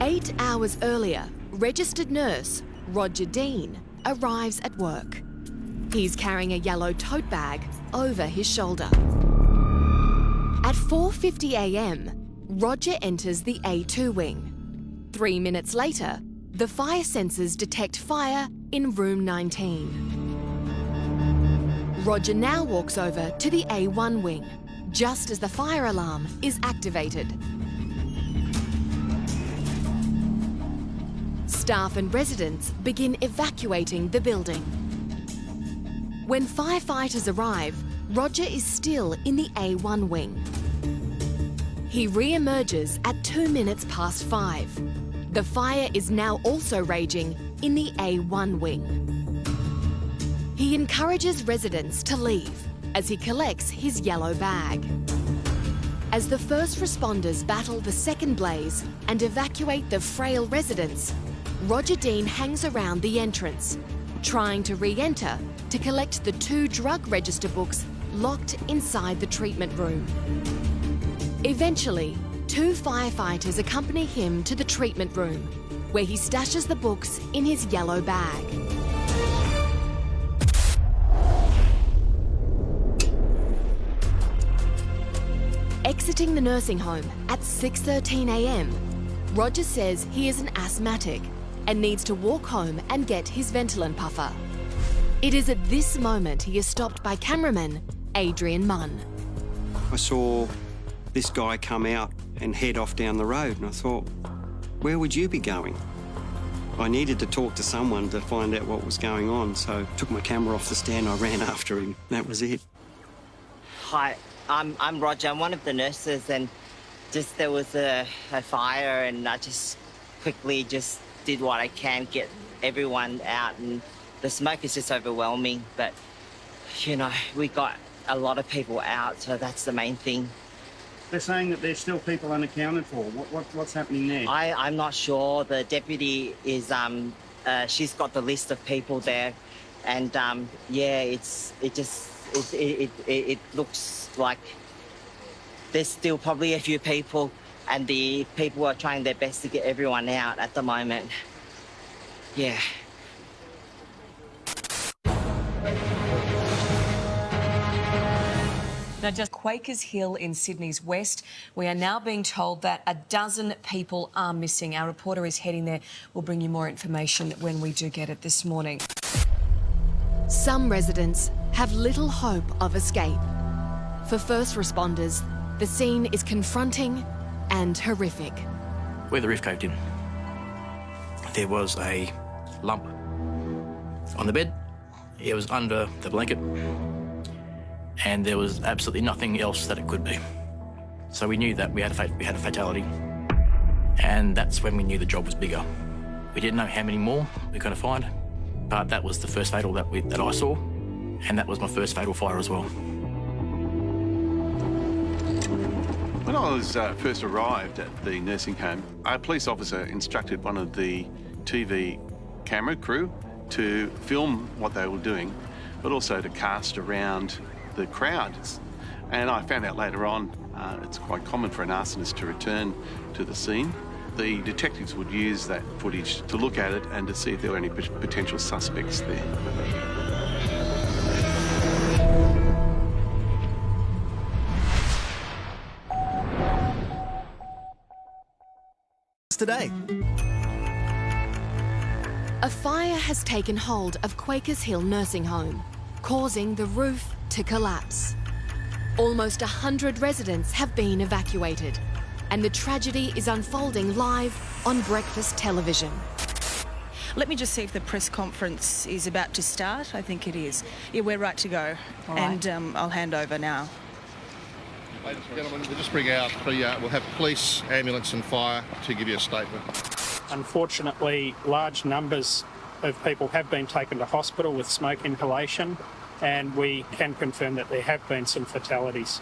8 hours earlier, registered nurse Roger Dean arrives at work. He's carrying a yellow tote bag over his shoulder. At 4:50 a.m, Roger enters the A2 wing. 3 minutes later, the fire sensors detect fire in room 19. Roger now walks over to the A1 wing, just as the fire alarm is activated. Staff and residents begin evacuating the building. When firefighters arrive, Roger is still in the A1 wing. He re-emerges at 2 minutes past 5. The fire is now also raging in the A1 wing. He encourages residents to leave as he collects his yellow bag. As the first responders battle the second blaze and evacuate the frail residents, Roger Dean hangs around the entrance, trying to re-enter to collect the 2 drug register books locked inside the treatment room. Eventually, 2 firefighters accompany him to the treatment room, where he stashes the books in his yellow bag. Exiting the nursing home at 6:13 a.m, Roger says he is an asthmatic and needs to walk home and get his Ventolin puffer. It is at this moment he is stopped by cameraman Adrian Munn. I saw this guy come out and head off down the road, and I thought, where would you be going? I needed to talk to someone to find out what was going on, so I took my camera off the stand, I ran after him. That was it. Hi, I'm Roger. I'm one of the nurses, and just there was a fire, and I just quickly did what I can, get everyone out, and the smoke is just overwhelming. But, you know, we got a lot of people out, so that's the main thing. They're saying that there's still people unaccounted for. What's happening there? I'm not sure. The deputy is, she's got the list of people there, and yeah, it looks like there's still probably a few people, and the people are trying their best to get everyone out at the moment. Yeah. Now, just Quakers Hill in Sydney's west, we are now being told that a dozen people are missing. Our reporter is heading there. We'll bring you more information when we do get it this morning. Some residents have little hope of escape. For first responders, the scene is confronting and horrific. Where the roof caved in, there was a lump on the bed. It was under the blanket, and there was absolutely nothing else that it could be. So we knew that we had a fatality, and that's when we knew the job was bigger. We didn't know how many more we were going to find, but that was the first fatal that I saw, and that was my first fatal fire as well. When I was first arrived at the nursing home, a police officer instructed one of the TV camera crew to film what they were doing, but also to cast around the crowd. And I found out later on, it's quite common for an arsonist to return to the scene. The detectives would use that footage to look at it and to see if there were any potential suspects there. Today. A fire has taken hold of Quakers Hill Nursing Home, causing the roof to collapse. Almost 100 residents have been evacuated, and the tragedy is unfolding live on breakfast television. Let me just see if the press conference is about to start. I think it is. Yeah, we're right to go. All right. And I'll hand over now. Ladies and gentlemen, we'll just bring out we'll have police, ambulance and fire to give you a statement. Unfortunately, large numbers of people have been taken to hospital with smoke inhalation, and we can confirm that there have been some fatalities.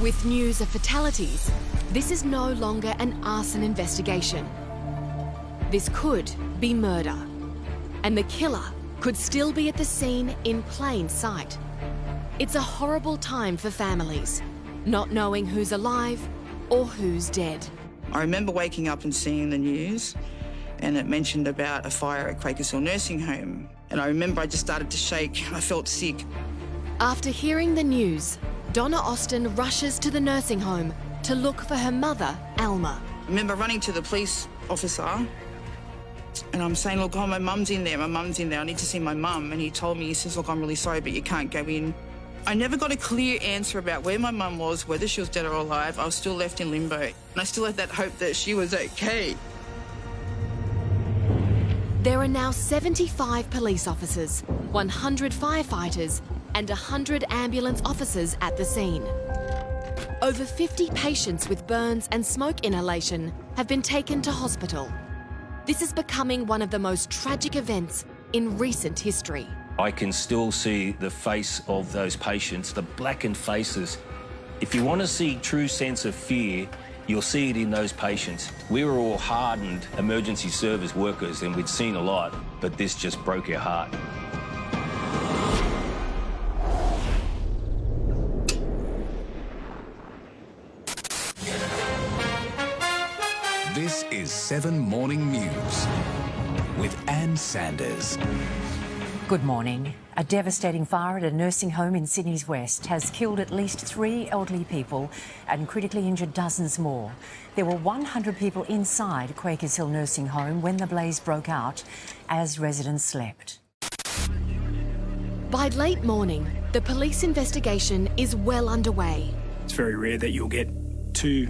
With news of fatalities, this is no longer an arson investigation. This could be murder, and the killer could still be at the scene in plain sight. It's a horrible time for families, not knowing who's alive or who's dead. I remember waking up and seeing the news, and it mentioned about a fire at Quakers Hill Nursing Home. And I remember I just started to shake. I felt sick. After hearing the news, Donna Austin rushes to the nursing home to look for her mother, Alma. I remember running to the police officer, and I'm saying, look, oh, my mum's in there, I need to see my mum. And he told me, he says, look, I'm really sorry, but you can't go in. I never got a clear answer about where my mum was, whether she was dead or alive. I was still left in limbo. And I still had that hope that she was okay. There are now 75 police officers, 100 firefighters, and 100 ambulance officers at the scene. Over 50 patients with burns and smoke inhalation have been taken to hospital. This is becoming one of the most tragic events in recent history. I can still see the face of those patients, the blackened faces. If you want to see true sense of fear, you'll see it in those patients. We were all hardened emergency service workers and we'd seen a lot, but this just broke our heart. This is 7 Morning News with Ann Sanders. Good morning. A devastating fire at a nursing home in Sydney's West has killed at least 3 elderly people and critically injured dozens more. There were 100 people inside Quakers Hill Nursing Home when the blaze broke out as residents slept. By late morning, the police investigation is well underway. It's very rare that you'll get 2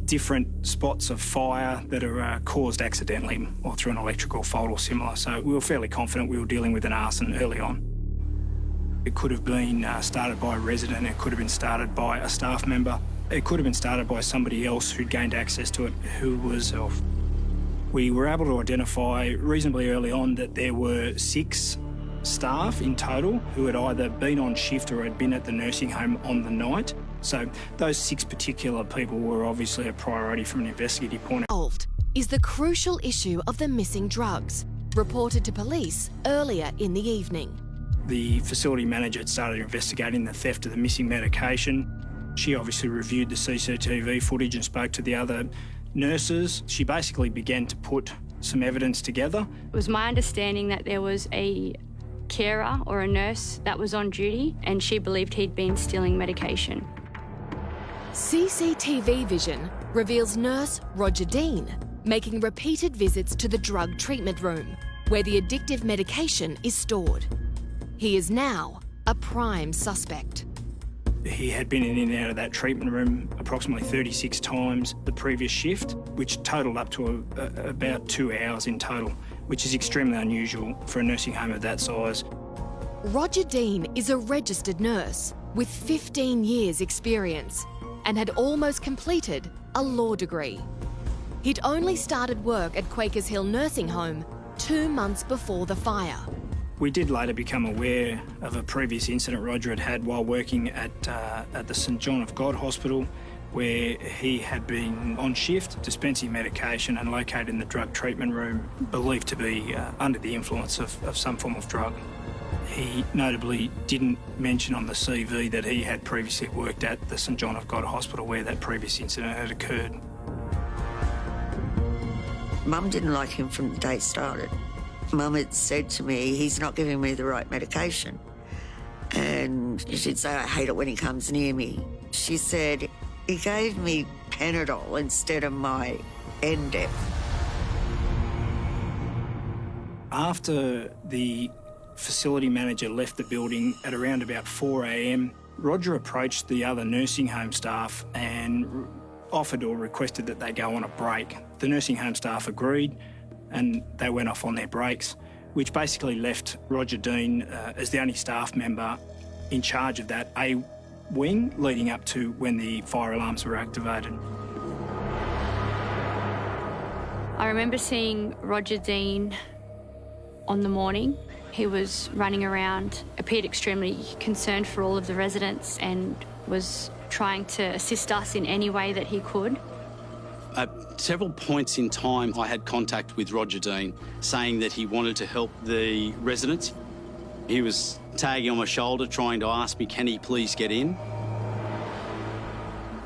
different spots of fire that are caused accidentally or through an electrical fault or similar. So we were fairly confident we were dealing with an arson early on. It could have been started by a resident, it could have been started by a staff member, it could have been started by somebody else who'd gained access to it who was off. We were able to identify reasonably early on that there were 6 staff in total who had either been on shift or had been at the nursing home on the night. So those 6 particular people were obviously a priority from an investigative point of view. Is the crucial issue of the missing drugs, reported to police earlier in the evening. The facility manager had started investigating the theft of the missing medication. She obviously reviewed the CCTV footage and spoke to the other nurses. She basically began to put some evidence together. It was my understanding that there was a carer or a nurse that was on duty and she believed he'd been stealing medication. CCTV vision reveals nurse Roger Dean making repeated visits to the drug treatment room, where the addictive medication is stored. He is now a prime suspect. He had been in and out of that treatment room approximately 36 times the previous shift, which totalled up to about 2 hours in total, which is extremely unusual for a nursing home of that size. Roger Dean is a registered nurse with 15 years' experience and had almost completed a law degree. He'd only started work at Quakers Hill Nursing Home 2 months before the fire. We did later become aware of a previous incident Roger had had while working at the St John of God Hospital, where he had been on shift dispensing medication and located in the drug treatment room, believed to be under the influence of some form of drug. He notably didn't mention on the CV that he had previously worked at the St John of God Hospital where that previous incident had occurred. Mum didn't like him from the day it started. Mum had said to me, he's not giving me the right medication. And she'd say, I hate it when he comes near me. She said, he gave me Panadol instead of my Endep. After the facility manager left the building at around about 4 a.m, Roger approached the other nursing home staff and offered or requested that they go on a break. The nursing home staff agreed and they went off on their breaks, which basically left Roger Dean as the only staff member in charge of that A wing leading up to when the fire alarms were activated. I remember seeing Roger Dean on the morning. He was running around, appeared extremely concerned for all of the residents and was trying to assist us in any way that he could. At several points in time, I had contact with Roger Dean saying that he wanted to help the residents. He was tagging on my shoulder, trying to ask me, can he please get in?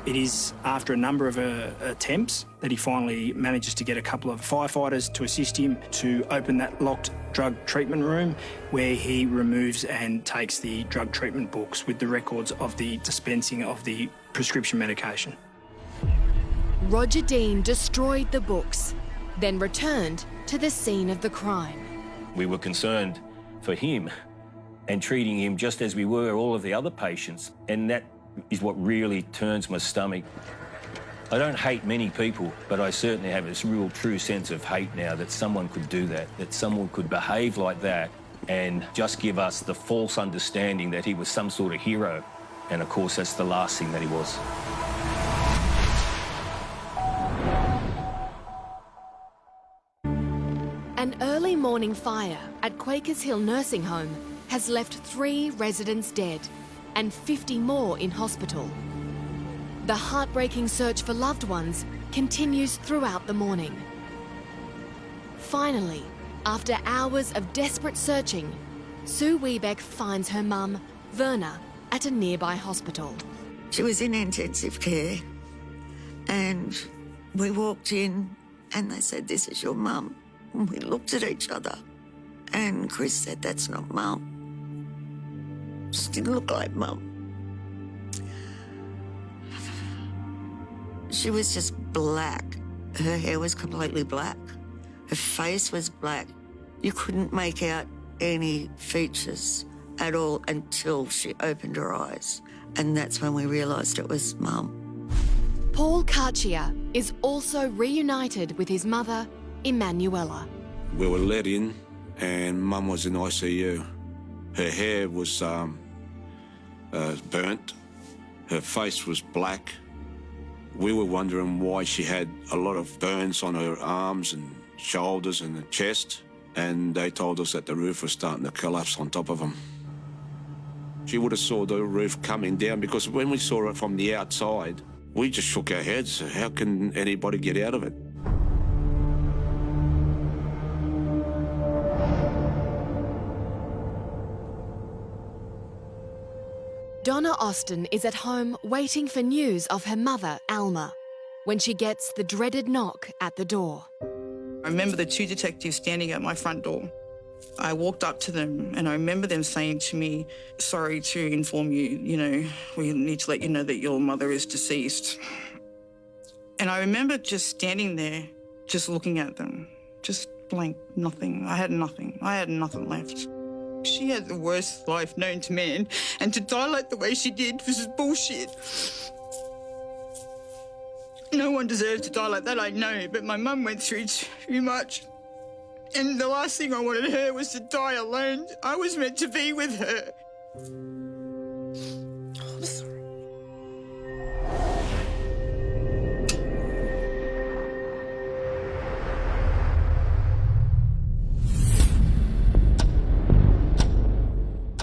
It is after a number of attempts that he finally manages to get a couple of firefighters to assist him to open that locked drug treatment room, where he removes and takes the drug treatment books with the records of the dispensing of the prescription medication. Roger Dean destroyed the books, then returned to the scene of the crime. We were concerned for him and treating him just as we were all of the other patients, and that is what really turns my stomach. I don't hate many people, but I certainly have this real true sense of hate now that someone could do that someone could behave like that and just give us the false understanding that he was some sort of hero. And of course, that's the last thing that he was. An early morning fire at Quakers Hill Nursing Home has left 3 residents dead and 50 more in hospital. The heartbreaking search for loved ones continues throughout the morning. Finally, after hours of desperate searching, Sue Wiebeck finds her mum, Verna, at a nearby hospital. She was in intensive care, and we walked in and they said, "This is your mum." And we looked at each other and Chris said, "That's not mum." Just didn't look like mum. She was just black. Her hair was completely black. Her face was black. You couldn't make out any features at all until she opened her eyes. And that's when we realised it was mum. Paul Cartier is also reunited with his mother, Emanuela. We were let in and mum was in ICU. Her hair was burnt. Her face was black. We were wondering why she had a lot of burns on her arms and shoulders and the chest, and they told us that the roof was starting to collapse on top of them. She would have saw the roof coming down, because when we saw it from the outside, we just shook our heads. How can anybody get out of it? Donna Austin is at home waiting for news of her mother, Alma, when she gets the dreaded knock at the door. I remember the 2 detectives standing at my front door. I walked up to them and I remember them saying to me, "Sorry to inform you, we need to let you know that your mother is deceased." And I remember just standing there, just looking at them, just blank, nothing. I had nothing. I had nothing left. She had the worst life known to man, and to die like the way she did was bullshit. No one deserves to die like that, I know, but my mum went through too much. And the last thing I wanted her was to die alone. I was meant to be with her. I'm sorry.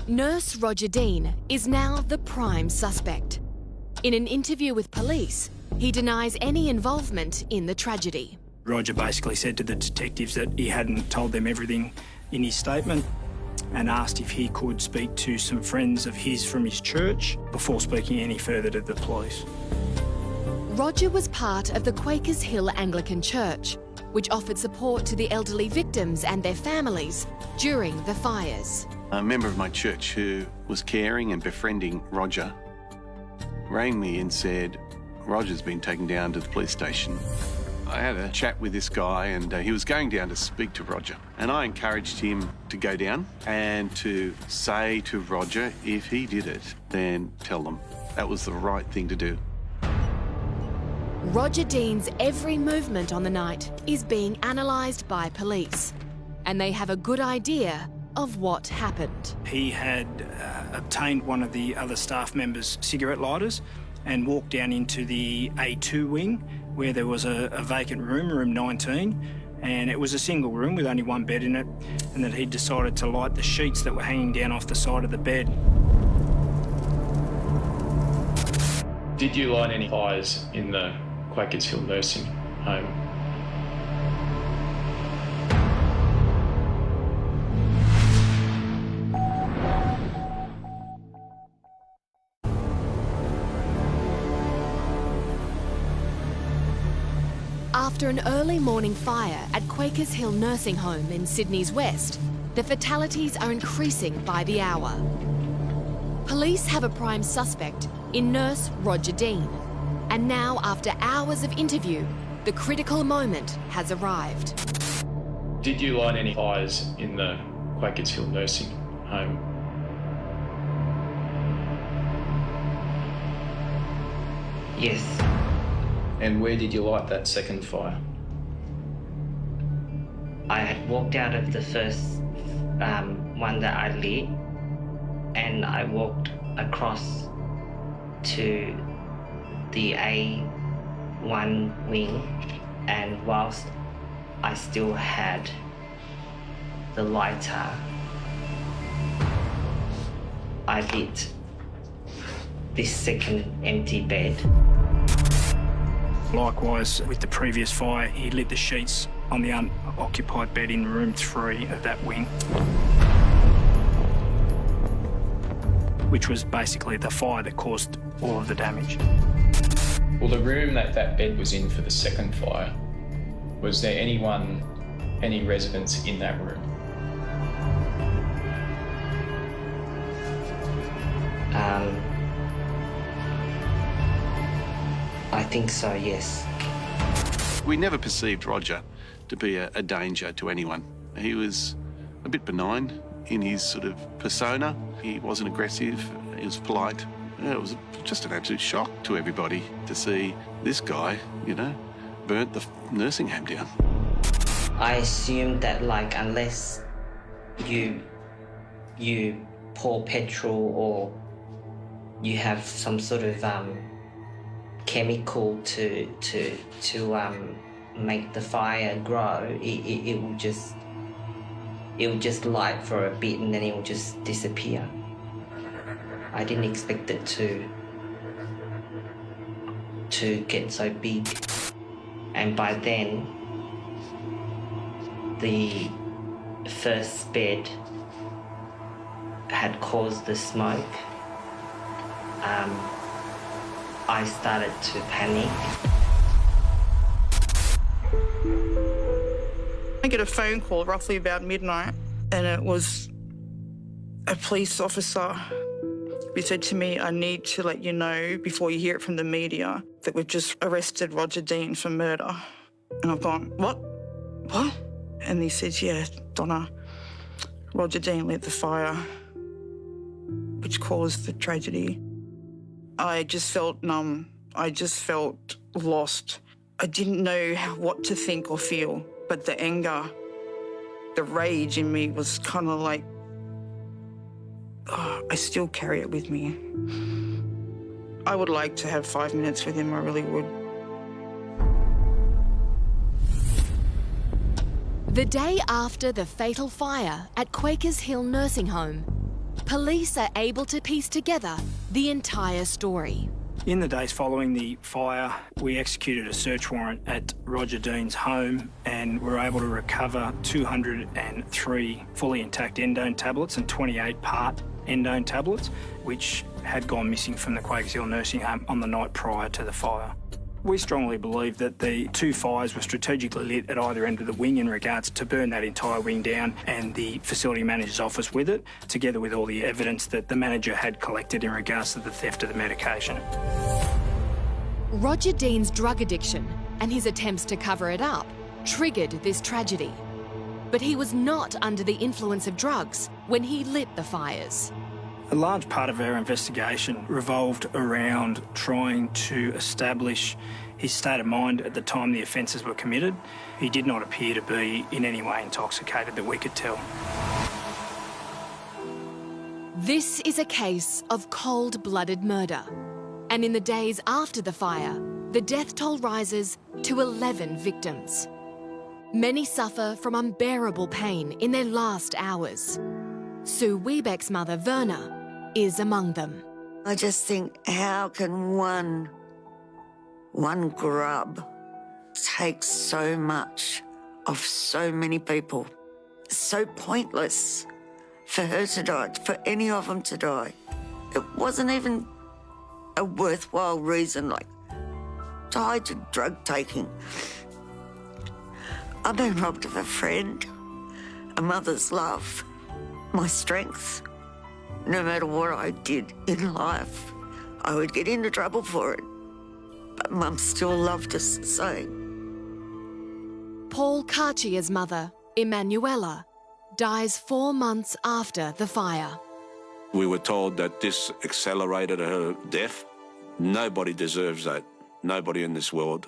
Nurse Roger Dean is now the prime suspect. In an interview with police, he denies any involvement in the tragedy. Roger basically said to the detectives that he hadn't told them everything in his statement, and asked if he could speak to some friends of his from his church before speaking any further to the police. Roger was part of the Quakers Hill Anglican Church, which offered support to the elderly victims and their families during the fires. A member of my church who was caring and befriending Roger rang me and said, "Roger's been taken down to the police station." I had a chat with this guy and he was going down to speak to Roger. And I encouraged him to go down and to say to Roger, if he did it, then tell them. That was the right thing to do. Roger Dean's every movement on the night is being analysed by police, and they have a good idea of what happened. He had obtained one of the other staff members' cigarette lighters and walked down into the A2 wing, where there was a vacant room, room 19, and it was a single room with only one bed in it, and that he decided to light the sheets that were hanging down off the side of the bed. Did you light any fires in the Quakers Hill nursing home? After an early morning fire at Quakers Hill Nursing Home in Sydney's West, the fatalities are increasing by the hour. Police have a prime suspect in nurse Roger Dean. And now, after hours of interview, the critical moment has arrived. Did you light any fires in the Quakers Hill Nursing Home? Yes. And where did you light that second fire? I had walked out of the first one that I lit, and I walked across to the A1 wing, and whilst I still had the lighter, I lit this second empty bed. Likewise, with the previous fire, he lit the sheets on the unoccupied bed in room 3 of that wing, which was basically the fire that caused all of the damage. Well, the room that that bed was in for the second fire, was there any residents in that room? I think so, yes. We never perceived Roger to be a danger to anyone. He was a bit benign in his sort of persona. He wasn't aggressive, he was polite. It was just an absolute shock to everybody to see this guy, you know, burnt the nursing home down. I assumed that, like, unless you pour petrol or you have some sort of chemical to make the fire grow, it will just light for a bit and then it will just disappear. I didn't expect it to get so big. And by then, the first bed had caused the smoke. I started to panic. I get a phone call roughly about midnight, and it was a police officer who said to me, I need to let you know before you hear it from the media that we've just arrested Roger Dean for murder. And I've gone, what? What? And he says, yeah, Donna, Roger Dean lit the fire, which caused the tragedy. I just felt numb. I just felt lost. I didn't know what to think or feel, but the anger, the rage in me was kind of like, I still carry it with me. I would like to have 5 minutes with him, I really would. The day after the fatal fire at Quakers Hill Nursing Home, police are able to piece together the entire story. In the days following the fire, we executed a search warrant at Roger Dean's home and were able to recover 203 fully intact endone tablets and 28 part endone tablets, which had gone missing from the Quakers Hill Nursing Home on the night prior to the fire. We strongly believe that the two fires were strategically lit at either end of the wing in regards to burn that entire wing down and the facility manager's office with it, together with all the evidence that the manager had collected in regards to the theft of the medication. Roger Dean's drug addiction and his attempts to cover it up triggered this tragedy. But he was not under the influence of drugs when he lit the fires. A large part of our investigation revolved around trying to establish his state of mind at the time the offences were committed. He did not appear to be in any way intoxicated that we could tell. This is a case of cold-blooded murder. And in the days after the fire, the death toll rises to 11 victims. Many suffer from unbearable pain in their last hours. Sue Wiebeck's mother, Verna, is among them. I just think, how can one grub take so much of so many people? It's so pointless for her to die, for any of them to die. It wasn't even a worthwhile reason, like, tied to drug taking. I've been robbed of a friend, a mother's love, my strength. No matter what I did in life, I would get into trouble for it. But Mum still loved us the same. Paul Karchia's mother, Emanuela, dies 4 months after the fire. We were told that this accelerated her death. Nobody deserves that. Nobody in this world.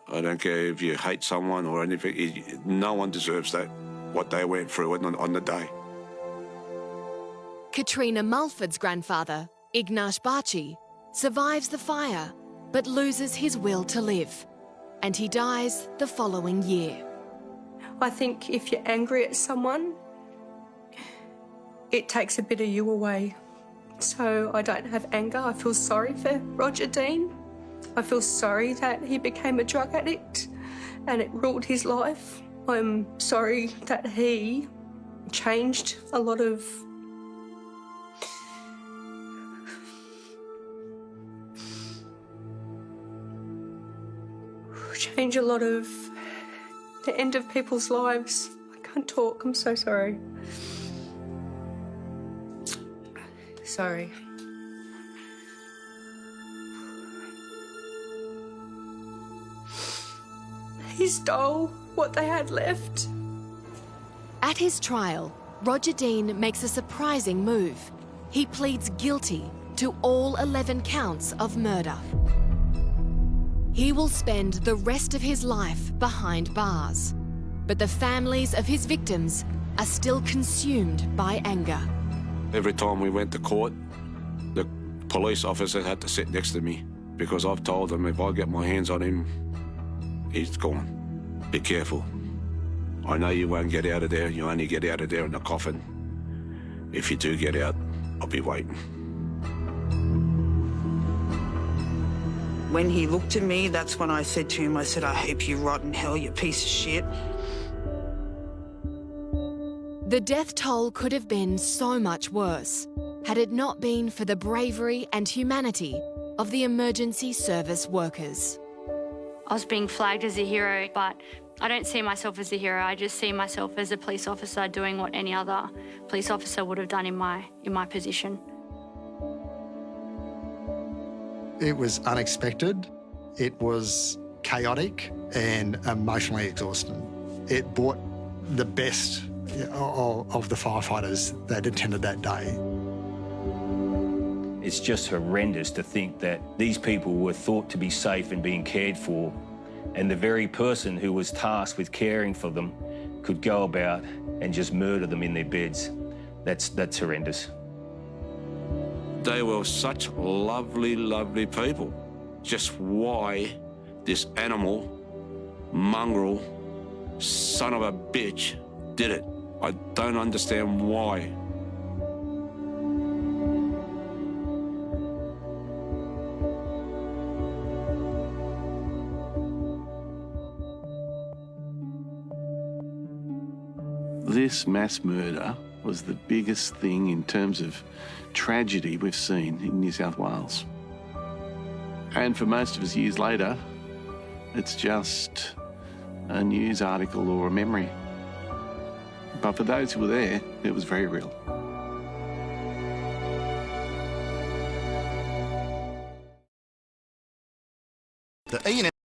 I don't care if you hate someone or anything. No one deserves that, what they went through on the day. Katrina Mulford's grandfather, Ignash Bachi, survives the fire but loses his will to live, and he dies the following year. I think if you're angry at someone, it takes a bit of you away. So I don't have anger. I feel sorry for Roger Dean. I feel sorry that he became a drug addict and it ruled his life. I'm sorry that he changed a lot of the end of people's lives. I can't talk, I'm so sorry. Sorry. He stole what they had left. At his trial, Roger Dean makes a surprising move. He pleads guilty to all 11 counts of murder. He will spend the rest of his life behind bars, but the families of his victims are still consumed by anger. Every time we went to court, the police officer had to sit next to me because I've told them if I get my hands on him, he's gone. Be careful. I know you won't get out of there. You only get out of there in the coffin. If you do get out, I'll be waiting. When he looked at me, that's when I said to him, I said, I hope you rot in hell, you piece of shit. The death toll could have been so much worse had it not been for the bravery and humanity of the emergency service workers. I was being flagged as a hero, but I don't see myself as a hero. I just see myself as a police officer doing what any other police officer would have done in my position. It was unexpected, it was chaotic and emotionally exhausting. It brought the best of the firefighters that attended that day. It's just horrendous to think that these people were thought to be safe and being cared for, and the very person who was tasked with caring for them could go about and just murder them in their beds. That's horrendous. They were such lovely, lovely people. Just why this animal, mongrel, son of a bitch did it. I don't understand why. This mass murder was the biggest thing in terms of tragedy we've seen in New South Wales. And for most of us years later, it's just a news article or a memory. But for those who were there, it was very real.